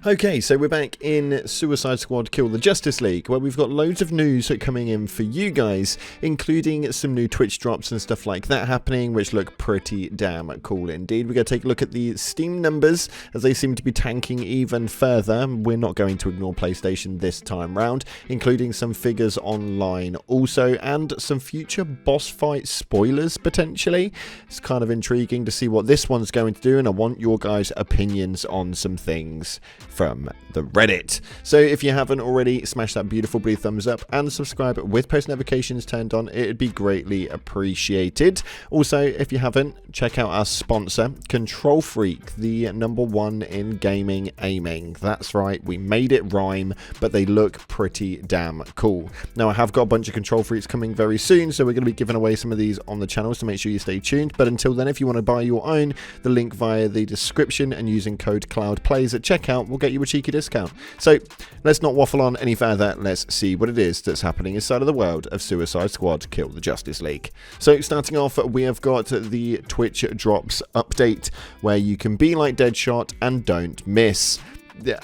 Okay, so we're back in Suicide Squad Kill the Justice League, where we've got loads of news coming in for you guys, including some new Twitch drops and stuff like that happening, which look pretty damn cool indeed. We're going to take a look at the Steam numbers, as they seem to be tanking even further. We're not going to ignore PlayStation this time round, including some figures online also, and some future boss fight spoilers, potentially. It's kind of intriguing to see what this one's going to do, and I want your guys' opinions on some things from the Reddit. So if you haven't already, smash that beautiful blue thumbs up and subscribe with post notifications turned on. It'd be greatly appreciated. Also, if you haven't, check out our sponsor, Control Freak, the #1 in gaming aiming. That's right, we made it rhyme, but they look pretty damn cool. Now, I have got a bunch of Control Freaks coming very soon, so we're going to be giving away some of these on the channel, so make sure you stay tuned. But until then, if you want to buy your own, the link via the description and using code CloudPlays at checkout will get you a cheeky discount. So let's not waffle on any further. Let's see what it is that's happening inside of the world of Suicide Squad Kill the Justice League. So starting off, we have got the Twitch drops update, where you can be like Deadshot and don't miss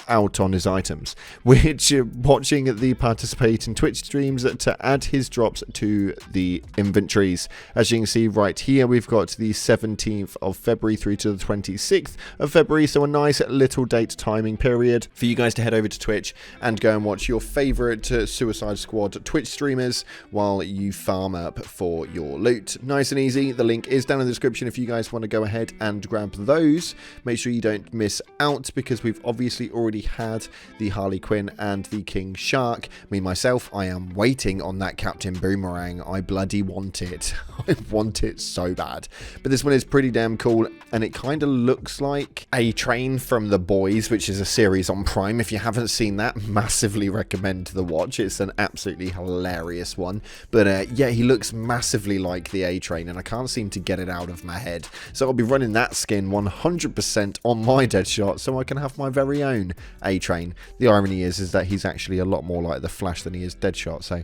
out on his items, which watching the participating Twitch streams to add his drops to the inventories. As you can see right here, we've got the 17th of February through to the 26th of February, so a nice little date timing period for you guys to head over to Twitch and go and watch your favorite Suicide Squad Twitch streamers while you farm up for your loot. Nice and easy. The link is down in the description if you guys want to go ahead and grab those. Make sure you don't miss out, because we've obviously already had the Harley Quinn and the King Shark. Me myself, I am waiting on that Captain Boomerang. I bloody want it. I want it so bad. But this one is pretty damn cool, and it kind of looks like A-Train from The Boys, which is a series on Prime. If you haven't seen that, massively recommend the watch. It's an absolutely hilarious one. But yeah, he looks massively like the A-Train, and I can't seem to get it out of my head. So I'll be running that skin 100% on my Deadshot, so I can have my very own A-Train. The irony is that he's actually a lot more like the Flash than he is Deadshot. So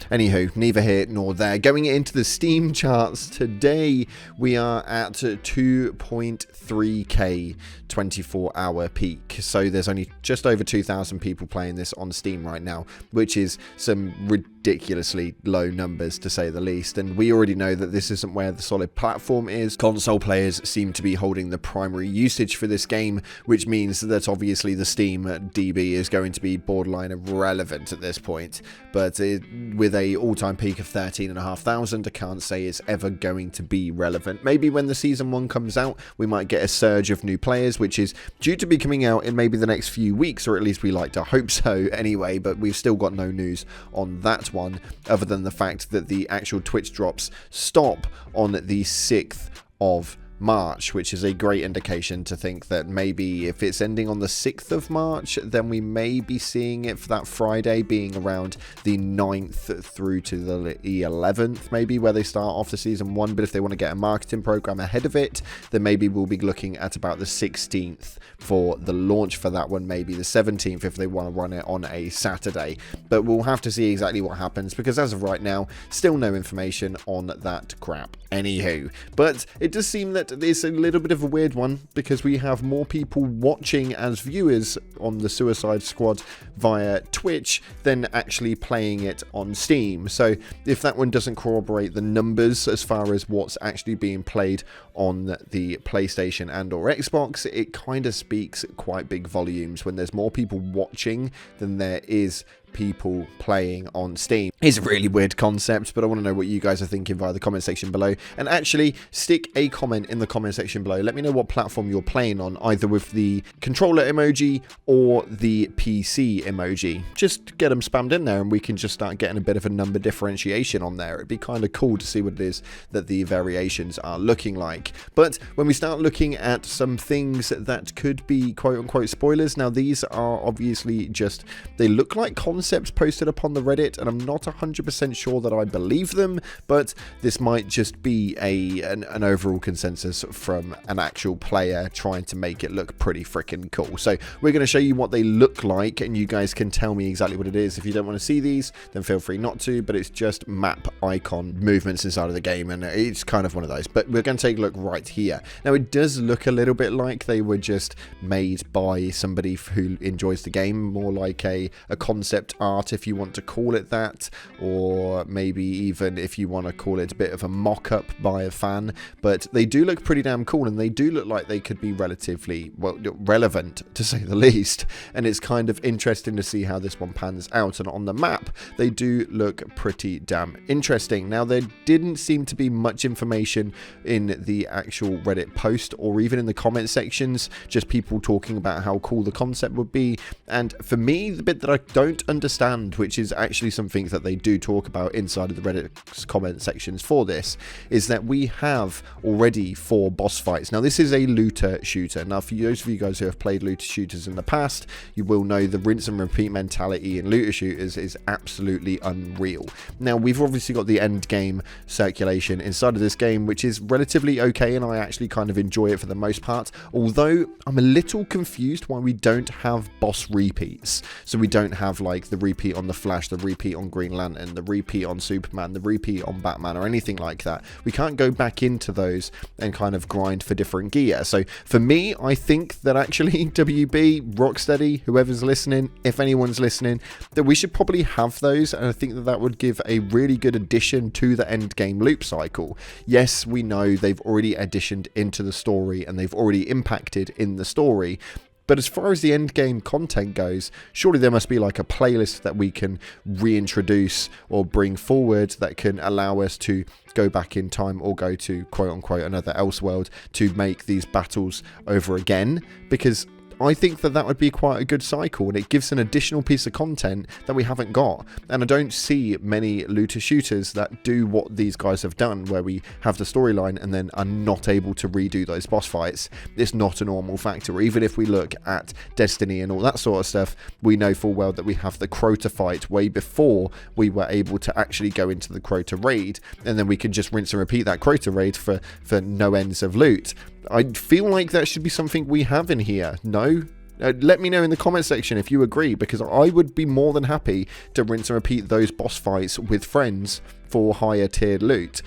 anywho, neither here nor there. Going into the Steam charts today, we are at 2.3k 24-hour peak. So there's only just over 2,000 people playing this on Steam right now, which is some ridiculously low numbers to say the least. And we already know that this isn't where the solid platform is. Console players seem to be holding the primary usage for this game, which means that obviously the Steam DB is going to be borderline irrelevant at this point. But with a all-time peak of 13,500, I can't say it's ever going to be relevant. Maybe when the Season 1 comes out, we might get a surge of new players, which is due to be coming out in maybe the next few weeks, or at least we like to hope so anyway, but we've still got no news on that one, other than the fact that the actual Twitch drops stop on the 6th of March, which is a great indication to think that maybe if it's ending on the 6th of March, then we may be seeing it for that Friday being around the 9th through to the 11th, maybe, where they start off the Season 1. But if they want to get a marketing program ahead of it, then maybe we'll be looking at about the 16th for the launch for that one, maybe the 17th if they want to run it on a Saturday. But we'll have to see exactly what happens, because as of right now, still no information on that crap. Anywho, but it does seem that it's a little bit of a weird one, because we have more people watching as viewers on the Suicide Squad via Twitch than actually playing it on Steam. So if that one doesn't corroborate the numbers as far as what's actually being played on the PlayStation and or Xbox, it kind of speaks quite big volumes when there's more people watching than there is people playing on Steam. It's a really weird concept, but I want to know what you guys are thinking via the comment section below. And actually, stick a comment in the comment section below. Let me know what platform you're playing on, either with the controller emoji or the PC emoji. Just get them spammed in there, and we can just start getting a bit of a number differentiation on there. It'd be kind of cool to see what it is that the variations are looking like. But when we start looking at some things that could be quote-unquote spoilers, now these are obviously just, they look like concept concepts posted upon the Reddit, and I'm not 100% sure that I believe them, but this might just be an overall consensus from an actual player trying to make it look pretty freaking cool. So we're going to show you what they look like, and you guys can tell me exactly what it is. If you don't want to see these, then feel free not to, but it's just map icon movements inside of the game, and it's kind of one of those. But we're going to take a look right here. Now, it does look a little bit like they were just made by somebody who enjoys the game, more like a concept art, if you want to call it that, or maybe even if you want to call it a bit of a mock-up by a fan. But they do look pretty damn cool, and they do look like they could be relatively, well, relevant, to say the least. And it's kind of interesting to see how this one pans out. And on the map, they do look pretty damn interesting. Now, there didn't seem to be much information in the actual Reddit post or even in the comment sections, just people talking about how cool the concept would be. And for me, the bit that I don't understand, which is actually something that they do talk about inside of the Reddit comment sections for this, is that we have already 4 boss fights. Now, this is a looter shooter. Now, for those of you guys who have played looter shooters in the past, you will know the rinse and repeat mentality in looter shooters is absolutely unreal. Now, we've obviously got the end game circulation inside of this game, which is relatively okay, and I actually kind of enjoy it for the most part, although I'm a little confused why we don't have boss repeats. So we don't have like the repeat on the Flash, the repeat on Green Lantern, the repeat on Superman, the repeat on Batman, or anything like that. We can't go back into those and kind of grind for different gear. So for me, I think that actually WB, Rocksteady, whoever's listening, if anyone's listening, that we should probably have those, and I think that that would give a really good addition to the end game loop cycle. Yes, we know they've already additioned into the story and they've already impacted in the story, but as far as the end game content goes, surely there must be like a playlist that we can reintroduce or bring forward that can allow us to go back in time or go to quote unquote another Elseworld to make these battles over again, because I think that that would be quite a good cycle, and it gives an additional piece of content that we haven't got. And I don't see many looter shooters that do what these guys have done, where we have the storyline and then are not able to redo those boss fights. It's not a normal factor. Even if we look at Destiny and all that sort of stuff, we know full well that we have the Crota fight way before we were able to actually go into the Crota raid, and then we can just rinse and repeat that Crota raid for no ends of loot. I feel like that should be something we have in here. No? Let me know in the comment section if you agree, because I would be more than happy to rinse and repeat those boss fights with friends for higher tiered loot.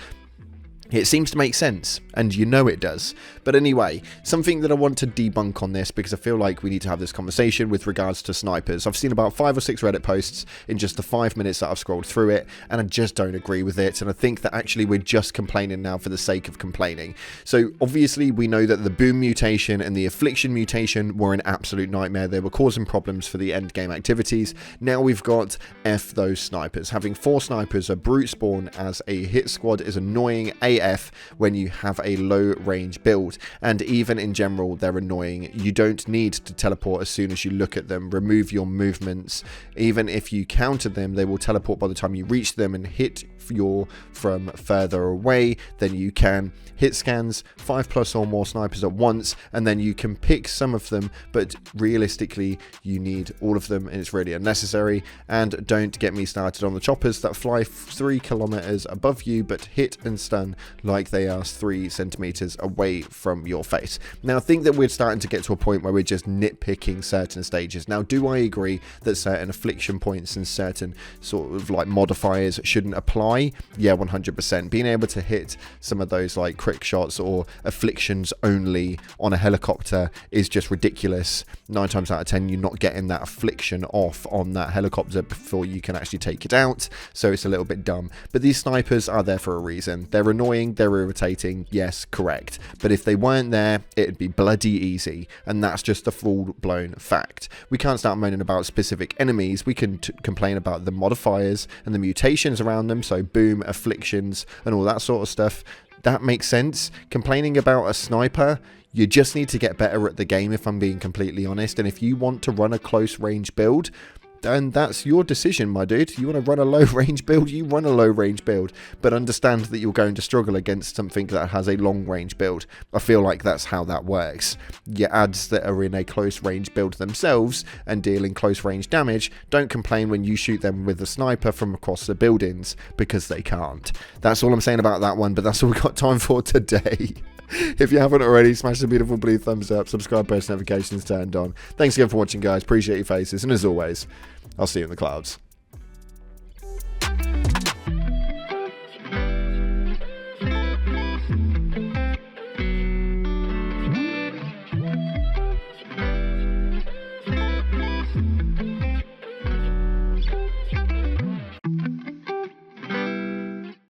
It seems to make sense, and you know it does. But anyway, something that I want to debunk on this, because I feel like we need to have this conversation with regards to snipers. I've seen about 5 or 6 Reddit posts in just the 5 minutes that I've scrolled through it, and I just don't agree with it, and I think that actually we're just complaining now for the sake of complaining. So obviously we know that the Boom mutation and the Affliction mutation were an absolute nightmare. They were causing problems for the end game activities. Now we've got F those snipers. Having 4 snipers, a brute spawn as a hit squad is annoying AF when you have a low range build, and even in general they're annoying. You don't need to teleport as soon as you look at them. Remove your movements. Even if you counter them, they will teleport by the time you reach them and hit from further away than you can. Hit scans 5+ or more snipers at once, and then you can pick some of them, but realistically you need all of them, and it's really unnecessary. And don't get me started on the choppers that fly 3 kilometers above you but hit and stun like they are 3 centimeters away from your face. Now I think that we're starting to get to a point where we're just nitpicking certain stages. Now, do I agree that certain affliction points and certain sort of like modifiers shouldn't apply? Yeah, 100%. Being able to hit some of those like crit shots or afflictions only on a helicopter is just ridiculous. 9 times out of 10 you're not getting that affliction off on that helicopter before you can actually take it out, so it's a little bit dumb. But these snipers are there for a reason. They're annoying, they're irritating, yes, correct, but if they weren't there it'd be bloody easy, and that's just a full-blown fact. We can't start moaning about specific enemies. We can complain about the modifiers and the mutations around them, so Boom, afflictions and all that sort of stuff. That makes sense. Complaining about a sniper, you just need to get better at the game, if I'm being completely honest. And if you want to run a close range build, And that's your decision, my dude. You want to run a low range build, you run a low range build, but understand that you're going to struggle against something that has a long range build. I feel like that's how that works. Your ads that are in a close range build themselves and dealing close range damage don't complain when you shoot them with a sniper from across the buildings, because they can't. That's all I'm saying about that one, but that's all we've got time for today. If you haven't already, smash the beautiful blue thumbs up, subscribe, post notifications turned on. Thanks again for watching, guys. Appreciate your faces, and as always, I'll see you in the clouds.